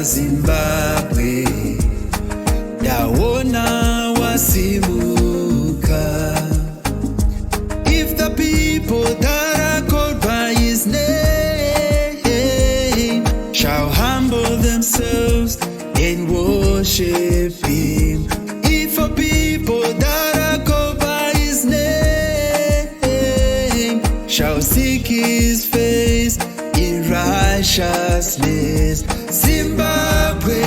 Zimbabwe ndaona wasimuka. If the people that are called by his name shall humble themselves and worship him. If a people that are called by his name shall seek his face in righteousness. Zimbabwe